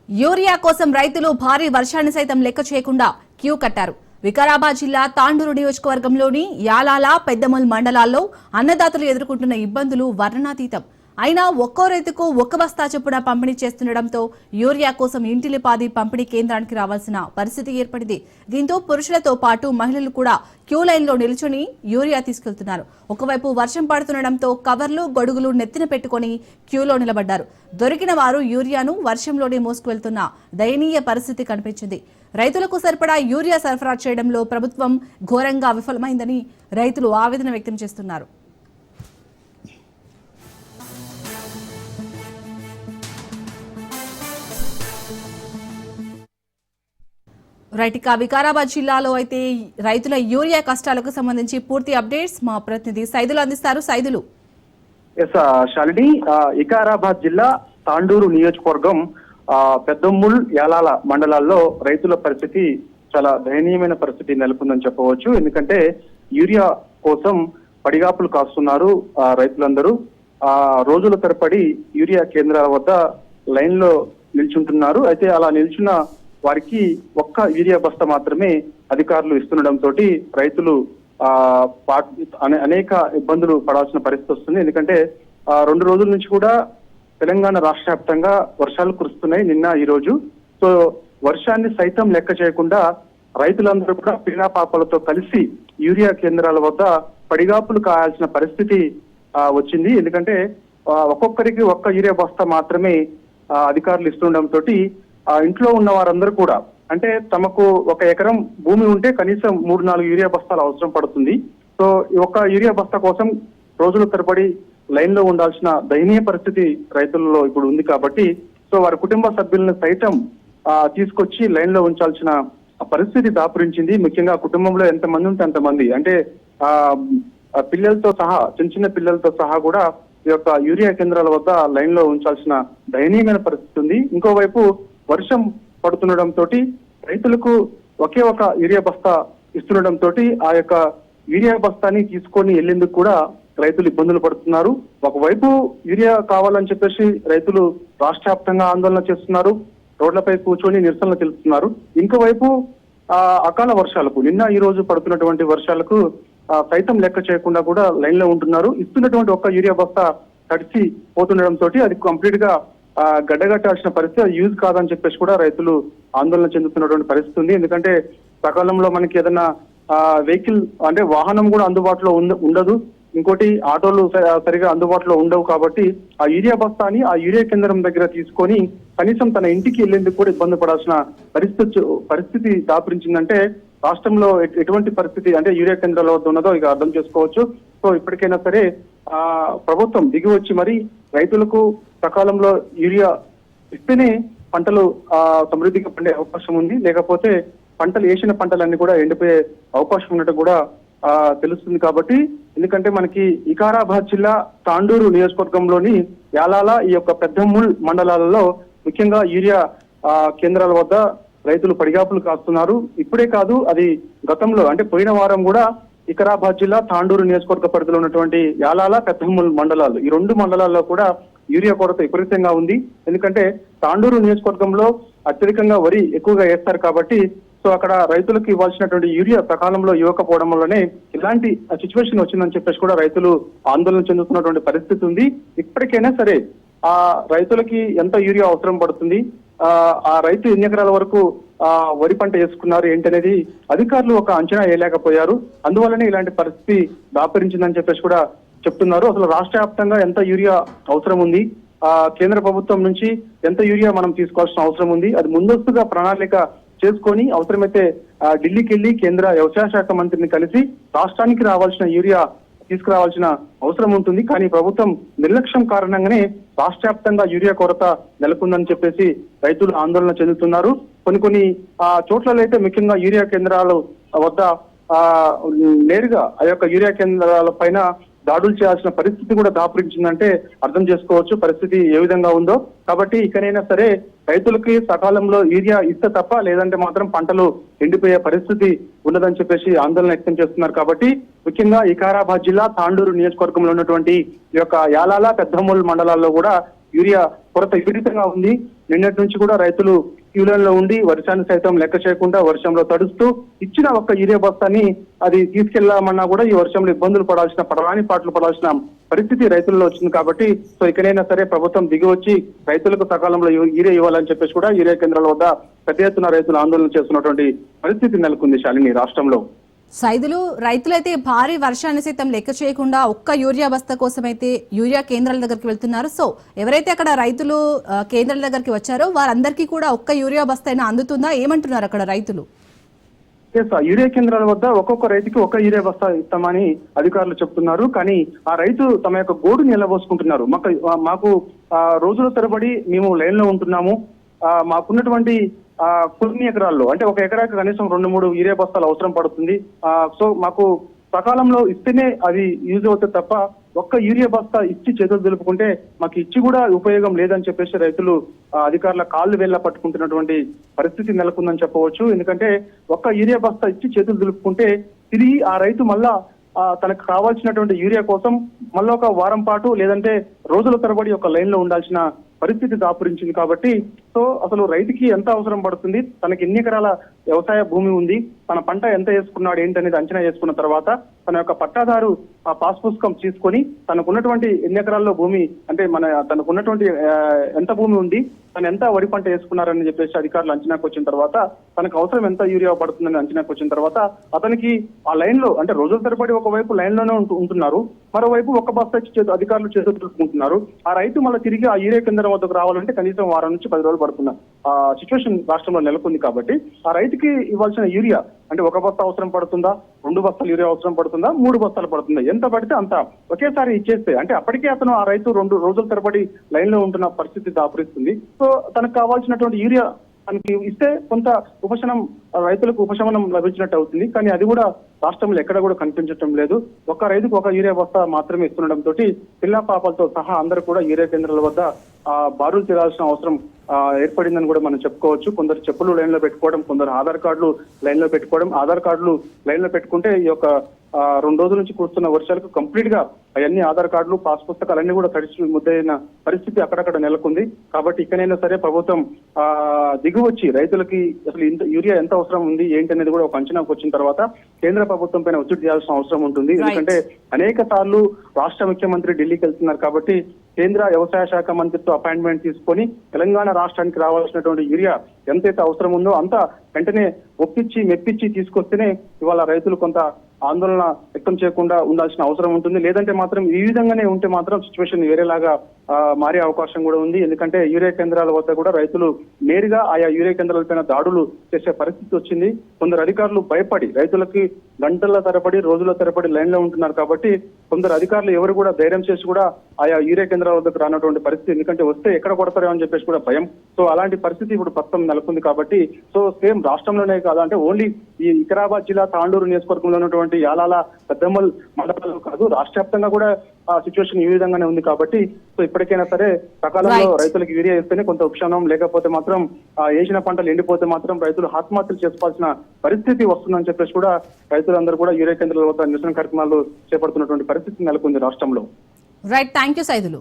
Urea కోసం రైతులు భారీ వర్షాన్ని సైతం లెక్క చేయకుండా క్యూ కట్టారు. వికారాబాద్ జిల్లా తాండూరు నియోజకవర్గంలోని యాలాల, పెద్దమల్ మండలాల్లో అన్నదాతలు ఎదుర్కొంటున్న ఇబ్బందులు వర్ణనాతీతం. అయినా ఒక్కో రైతుకు ఒక్క బస్తా చొప్పున పంపిణీ చేస్తుండటంతో యూరియా కోసం ఇంటిలిపాది పంపిణీ కేంద్రానికి రావాల్సిన పరిస్థితి ఏర్పడింది. దీంతో పురుషులతో పాటు మహిళలు కూడా క్యూ లైన్లో నిల్చుని యూరియా తీసుకెళ్తున్నారు. ఒకవైపు వర్షం పడుతుండటంతో కవర్లు, గొడుగులు నెత్తిన పెట్టుకుని క్యూలో నిలబడ్డారు. దొరికిన వారు యూరియాను వర్షంలోనే మోసుకువెళ్తున్న దయనీయ పరిస్థితి కనిపించింది. రైతులకు సరిపడా యూరియా సరఫరా చేయడంలో ప్రభుత్వం ఘోరంగా విఫలమైందని రైతులు ఆవేదన వ్యక్తం చేస్తున్నారు. రైట్, వికారాబాద్ జిల్లాలో అయితే రైతుల యూరియా కష్టాలకు సంబంధించి పూర్తి అప్డేట్స్ మా ప్రతినిధి సైదులు అందిస్తారు. సైదులు. శాలిని, వికారాబాద్ జిల్లా తాండూరు నియోజకవర్గం పెద్దముల్, యాలాల మండలాల్లో రైతుల పరిస్థితి చాలా దయనీయమైన పరిస్థితి నెలకొందని చెప్పవచ్చు. ఎందుకంటే యూరియా కోసం పడిగాపులు కాస్తున్నారు రైతులందరూ. రోజుల తరబడి యూరియా కేంద్రాల వద్ద లైన్ లో నిల్చుంటున్నారు. అయితే అలా నిల్చున్న వారికి ఒక్క యూరియా బస్తా మాత్రమే అధికారులు ఇస్తుండటంతో రైతులు అనేక ఇబ్బందులు పడాల్సిన పరిస్థితి వస్తుంది. ఎందుకంటే 2 రోజుల నుంచి కూడా తెలంగాణ రాష్ట్ర వ్యాప్తంగా వర్షాలు కురుస్తున్నాయి, నిన్న ఈ రోజు. సో వర్షాన్ని సైతం లెక్క చేయకుండా రైతులందరూ కూడా పిల్లాపాపలతో కలిసి యూరియా కేంద్రాల వద్ద పడిగాపులు కాయాల్సిన పరిస్థితి వచ్చింది. ఎందుకంటే ఒక్కొక్కరికి ఒక్క యూరియా బస్తా మాత్రమే అధికారులు ఇస్తుండటంతో ఇంట్లో ఉన్న వారందరూ కూడా, అంటే తమకు 1 ఎకరం భూమి ఉంటే కనీసం 3-4 యూరియా బస్తాలు అవసరం పడుతుంది. సో ఒక యూరియా బస్తా కోసం రోజుల తరబడి లైన్ లో ఉండాల్సిన దయనీయ పరిస్థితి రైతులలో ఇప్పుడు ఉంది. కాబట్టి సో వారి కుటుంబ సభ్యులను సైతం తీసుకొచ్చి లైన్ లో ఉంచాల్సిన పరిస్థితి దాపురించింది. ముఖ్యంగా కుటుంబంలో ఎంతమంది ఉంటే అంతమంది, అంటే పిల్లలతో సహా, చిన్న పిల్లలతో సహా కూడా ఈ యొక్క యూరియా కేంద్రాల వద్ద లైన్ లో ఉంచాల్సిన దయనీయమైన పరిస్థితి ఉంది. ఇంకోవైపు వర్షం పడుతుండటంతో రైతులకు ఒకే ఒక యూరియా బస్తా ఇస్తుండటంతో ఆ యొక్క యూరియా బస్తాని తీసుకొని వెళ్లేందుకు కూడా రైతులు ఇబ్బందులు పడుతున్నారు. ఒకవైపు యూరియా కావాలని చెప్పేసి రైతులు రాష్ట్ర వ్యాప్తంగా ఆందోళన చేస్తున్నారు, రోడ్లపై కూర్చొని నిరసనలు తెలుపుతున్నారు. ఇంకోవైపు అకాల వర్షాలకు, నిన్న ఈ రోజు పడుతున్నటువంటి వర్షాలకు సైతం లెక్క చేయకుండా కూడా లైన్ లో ఉంటున్నారు. ఇస్తున్నటువంటి ఒక్క యూరియా బస్తా తడిసి పోతుండటంతో అది కంప్లీట్ గా గడ్డగట్టాల్సిన పరిస్థితి, యూజ్ కాదని చెప్పేసి కూడా రైతులు ఆందోళన చెందుతున్నటువంటి పరిస్థితి ఉంది. ఎందుకంటే సకాలంలో మనకి ఏదైనా వెహికల్, అంటే వాహనం కూడా అందుబాటులో ఉండదు, ఇంకోటి ఆటోలు సరిగా అందుబాటులో ఉండవు. కాబట్టి ఆ యూరియా బస్తాని ఆ యూరియా కేంద్రం దగ్గర తీసుకొని కనీసం తన ఇంటికి వెళ్లేందుకు కూడా ఇబ్బంది పడాల్సిన పరిస్థితి దాపురించిందంటే రాష్ట్రంలో ఎటువంటి పరిస్థితి అంటే యూరియా కేంద్రాల వద్ద ఉన్నదో ఇక అర్థం చేసుకోవచ్చు. సో ఇప్పటికైనా సరే ప్రభుత్వం దిగి వచ్చి మరి రైతులకు సకాలంలో యూరియా ఇస్తేనే పంటలు సమృద్ధిగా పండే అవకాశం ఉంది, లేకపోతే పంటలు వేసిన పంటలన్నీ కూడా ఎండిపోయే అవకాశం ఉన్నట్టు కూడా తెలుస్తుంది. కాబట్టి ఎందుకంటే మనకి వికారాబాద్ జిల్లా తాండూరు నియోజకవర్గంలోని యాలాల, ఈ యొక్క పెద్దముల్ మండలాలలో ముఖ్యంగా యూరియా కేంద్రాల వద్ద రైతులు పడిగాపులు కాస్తున్నారు. ఇప్పుడే కాదు, అది గతంలో అంటే పోయిన వారం కూడా వికారాబాద్ జిల్లా తాండూరు నియోజకవర్గ పరిధిలో ఉన్నటువంటి యాలాల, పెద్దముల్ మండలాలు, ఈ 2 మండలాల్లో కూడా యూరియా కొరత విపరీతంగా ఉంది. ఎందుకంటే తాండూరు నియోజకవర్గంలో అత్యధికంగా వరి ఎక్కువగా వేస్తారు కాబట్టి సో అక్కడ రైతులకు ఇవ్వాల్సినటువంటి యూరియా సకాలంలో ఇవ్వకపోవడం వల్లనే ఇలాంటి సిచ్యువేషన్ వచ్చిందని చెప్పేసి కూడా రైతులు ఆందోళన చెందుతున్నటువంటి పరిస్థితి ఉంది. ఇప్పటికైనా సరే ఆ రైతులకి ఎంత యూరియా అవసరం పడుతుంది, ఆ రైతు ఎన్ని ఎకరాల వరకు వరి పంట వేసుకున్నారు ఏంటనేది అధికారులు ఒక అంచనా వేయలేకపోయారు. అందువల్లనే ఇలాంటి పరిస్థితి దాపరించిందని చెప్పేసి కూడా చెప్తున్నారు. అసలు రాష్ట్ర వ్యాప్తంగా ఎంత యూరియా అవసరం ఉంది, కేంద్ర ప్రభుత్వం నుంచి ఎంత యూరియా మనం తీసుకోవాల్సిన అవసరం ఉంది, అది ముందస్తుగా ప్రణాళిక చేసుకొని అవసరమైతే ఢిల్లీకి వెళ్లి కేంద్ర వ్యవసాయ శాఖ మంత్రిని కలిసి రాష్ట్రానికి రావాల్సిన యూరియా తీసుకురావాల్సిన అవసరం ఉంటుంది. కానీ ప్రభుత్వం నిర్లక్ష్యం కారణంగానే రాష్ట్ర వ్యాప్తంగా యూరియా కొరత నెలకొందని చెప్పేసి రైతులు ఆందోళన చెందుతున్నారు. కొన్ని చోట్లలో అయితే ముఖ్యంగా యూరియా కేంద్రాల వద్ద నేరుగా ఆ యొక్క యూరియా కేంద్రాల పైన దాడులు చేయాల్సిన పరిస్థితి కూడా దాపురించిందంటే అర్థం చేసుకోవచ్చు పరిస్థితి ఏ విధంగా ఉందో. కాబట్టి ఇకనైనా సరే రైతులకి సకాలంలో యూరియా ఇస్తే తప్ప, లేదంటే మాత్రం పంటలు ఎండిపోయే పరిస్థితి ఉన్నదని చెప్పేసి ఆందోళన వ్యక్తం చేస్తున్నారు. కాబట్టి ముఖ్యంగా వికారాబాద్ జిల్లా తాండూరు నియోజకవర్గంలో ఉన్నటువంటి ఈ యొక్క యాలాల, పెద్దమూల్ మండలాల్లో కూడా యూరియా కొరత విపరీతంగా ఉంది. నిన్నటి నుంచి కూడా రైతులు క్యూలైన్లో ఉండి వర్షాన్ని సైతం లెక్క చేయకుండా వర్షంలో తడుస్తూ ఇచ్చిన ఒక్క యూరియా బస్తాని అది తీసుకెళ్లామన్నా కూడా ఈ వర్షంలో ఇబ్బందులు పడరాని పాటలు పడాల్సిన పరిస్థితి రైతుల్లో వచ్చింది కాబట్టి సో ఇకనైనా సరే ప్రభుత్వం దిగి వచ్చి రైతులకు సకాలంలో యూరియా ఇవ్వాలని చెప్పేసి కూడా యూరియా కేంద్రాల వద్ద పెద్ద ఎత్తున రైతులు ఆందోళన చేస్తున్నటువంటి పరిస్థితి నెలకొంది శాలిని రాష్ట్రంలో. రైతులైతే భారీ వర్షాన్ని సైతం లెక్క చేయకుండా ఒక్క యూరియా బస్తా కోసం అయితే యూరియా కేంద్రాల దగ్గరికి వెళ్తున్నారు. సో ఎవరైతే అక్కడ రైతులు కేంద్రాల దగ్గరికి వచ్చారో వారందరికీ కూడా ఒక్క యూరియా బస్తా అయినా అందుతుందా, ఏమంటున్నారు అక్కడ రైతులు? యూరియా కేంద్రాల వద్ద ఒక్కొక్క రైతుకి ఒక యూరియా బస్తా ఇస్తామని అధికారులు చెప్తున్నారు. కానీ ఆ రైతు తమ యొక్క గోడుని నిలబోసుకుంటున్నారు. మాకు రోజుల తరబడి మేము లైన్ లో ఉంటున్నాము, మాకున్నటువంటి కొన్ని ఎకరాల్లో అంటే ఒక ఎకరాకి కనీసం 2-3 యూరియా బస్తాలు అవసరం పడుతుంది. సో మాకు సకాలంలో ఇస్తేనే అది యూజ్ అవుతుంది తప్ప ఒక్క యూరియా బస్తా ఇచ్చి చేతులు దులుపుకుంటే మాకు ఇచ్చి కూడా ఉపయోగం లేదని చెప్పేసి రైతులు అధికారుల కాళ్ళు వేళ్ళ పట్టుకుంటున్నటువంటి పరిస్థితి నెలకొందని చెప్పవచ్చు. ఎందుకంటే ఒక్క యూరియా బస్తా ఇచ్చి చేతులు దులుపుకుంటే తిరిగి ఆ రైతు మళ్ళా తనకు కావాల్సినటువంటి యూరియా కోసం మళ్ళీ ఒక వారం పాటు లేదంటే రోజుల తరబడి ఒక లైన్ లో ఉండాల్సిన పరిస్థితి దాపురించింది. కాబట్టి సో అసలు రైతుకి ఎంత అవసరం పడుతుంది, తనకి ఎన్ని ఎకరాల వ్యవసాయ భూమి ఉంది, తన పంట ఎంత వేసుకున్నాడు ఏంటనేది అంచనా చేసుకున్న తర్వాత తన యొక్క పట్టాదారు ఆ పాస్ పుస్తకం తీసుకొని తనకున్నటువంటి ఎన్ని ఎకరాల్లో భూమి అంటే తనకున్నటువంటి ఎంత భూమి ఉంది, తను ఎంత వరి పంట వేసుకున్నారని చెప్పేసి అధికారులు అంచనాకు వచ్చిన తర్వాత తనకు అవసరం ఎంత యూరియా పడుతుందని అంచనాకు వచ్చిన తర్వాత అతనికి ఆ లైన్ లో అంటే రోజుల తరబడి ఒకవైపు లైన్ లోనే ఉంటున్నారు, మరోవైపు ఒక్క బస్తా అధికారులు చేతులుకుంటున్నారు. ఆ రైతు మళ్ళీ తిరిగి ఆ యూరియా కేంద్రం వద్దకు రావాలంటే కనీసం 1 నుంచి 10 రోజులు పడుతున్న ఆ సిచ్యువేషన్ రాష్ట్రంలో నెలకొంది. కాబట్టి ఆ రైతుకి ఇవ్వాల్సిన యూరియా అంటే ఒక బస్తా అవసరం పడుతుందా, 2 బస్తాలు యూరియా అవసరం పడుతుందా, 3 బస్తాలు పడుతుందా, ఎంత పడితే అంత ఒకేసారి ఇచ్చేస్తే అంటే అప్పటికే అతను ఆ రైతు 2 రోజుల తరబడి లైన్ లో ఉంటున్న పరిస్థితి దాపురిస్తుంది. సో తనకు కావాల్సినటువంటి యూరియా తనకి ఇస్తే కొంత రైతులకు ఉపశమనం లభించినట్టు అవుతుంది. కానీ అది కూడా రాష్ట్రంలో ఎక్కడ కూడా కనిపించడం లేదు. ఒక్క రైతుకు ఒక యూరియా బస్తా మాత్రమే ఇస్తుండటంతో పిల్ల పాపలతో సహా అందరూ కూడా యూరియా కేంద్రాల వద్ద బారులు తీరాల్సిన అవసరం ఏర్పడిందని కూడా మనం చెప్పుకోవచ్చు. కొందరు చెప్పులు లైన్ లో పెట్టుకోవడం, కొందరు ఆధార్ కార్డులు లైన్ లో పెట్టుకోవడం. ఆధార్ కార్డులు లైన్ లో పెట్టుకుంటే ఈ యొక్క 2 రోజుల నుంచి కురుస్తున్న వర్షాలకు కంప్లీట్ గా అవన్నీ ఆధార్ కార్డులు పాస్ పుస్తకాలన్నీ కూడా తడిచి ముద్దైన పరిస్థితి అక్కడక్కడ నెలకొంది. కాబట్టి ఇకనైనా సరే ప్రభుత్వం దిగువచ్చి రైతులకి అసలు యూరియా ఎంత అవసరం ఉంది ఏంటి అనేది కూడా ఒక అంచనాకు వచ్చిన తర్వాత కేంద్ర ప్రభుత్వం పైన ఒత్తిడి చేయాల్సిన అవసరం ఉంటుంది. ఎందుకంటే అనేక సార్లు రాష్ట్ర ముఖ్యమంత్రి ఢిల్లీకి వెళ్తున్నారు కాబట్టి కేంద్ర వ్యవసాయ శాఖ మంత్రితో అపాయింట్మెంట్ తీసుకొని తెలంగాణ రాష్ట్రానికి రావాల్సినటువంటి యూరియా ఎంతైతే అవసరం ఉందో అంత వెంటనే మెప్పించి తీసుకొస్తేనే ఇవాళ రైతులు కొంత ఆందోళన వ్యక్తం చేయకుండా ఉండాల్సిన అవసరం ఉంటుంది. లేదంటే మాత్రం ఈ విధంగానే ఉంటే మాత్రం సిచ్యువేషన్ వేరేలాగా మారే అవకాశం కూడా ఉంది. ఎందుకంటే యూరియా కేంద్రాల వద్ద కూడా రైతులు నేరుగా ఆయా యూరియా కేంద్రాలపైన దాడులు చేసే పరిస్థితి వచ్చింది. కొందరు అధికారులు భయపడి రైతులకి గంటల తరబడి రోజుల తరబడి లైన్ లో ఉంటున్నారు కాబట్టి కొందరు అధికారులు ఎవరు కూడా ధైర్యం చేసి కూడా ఆయా యూరియా కేంద్రాల వద్దకు రానటువంటి పరిస్థితి. ఎందుకంటే వస్తే ఎక్కడ కొడతారో అని చెప్పేసి కూడా భయం. సో అలాంటి పరిస్థితి ఇప్పుడు ప్రస్తుతం నెలకొంది. కాబట్టి సో సేమ్ రాష్ట్రంలోనే కాదు అంటే ఓన్లీ ఈ వికారాబాద్ జిల్లా తాండూరు నియోజకవర్గంలో ఉన్నటువంటి యాలాల పెద్దమల్ మండలాలు కాదు రాష్ట్ర వ్యాప్తంగా కూడా ఆ సిచ్యువేషన్ ఈ విధంగానే ఉంది. కాబట్టి సో ఇప్పటికైనా సరే సకాలంలో రైతులకు యూరియా ఇస్తేనే కొంత ఉపశమనం, లేకపోతే మాత్రం వేసిన పంటలు ఎండిపోతే మాత్రం రైతులు ఆత్మహత్యలు చేసుకోవాల్సిన పరిస్థితి వస్తుందని చెప్పేసి కూడా రైతులందరూ కూడా యూరియా కేంద్రాల వద్ద నిరసన కార్యక్రమాలు చేపడుతున్నటువంటి పరిస్థితి నెలకొంది రాష్ట్రంలో. Right, thank you Saidulu.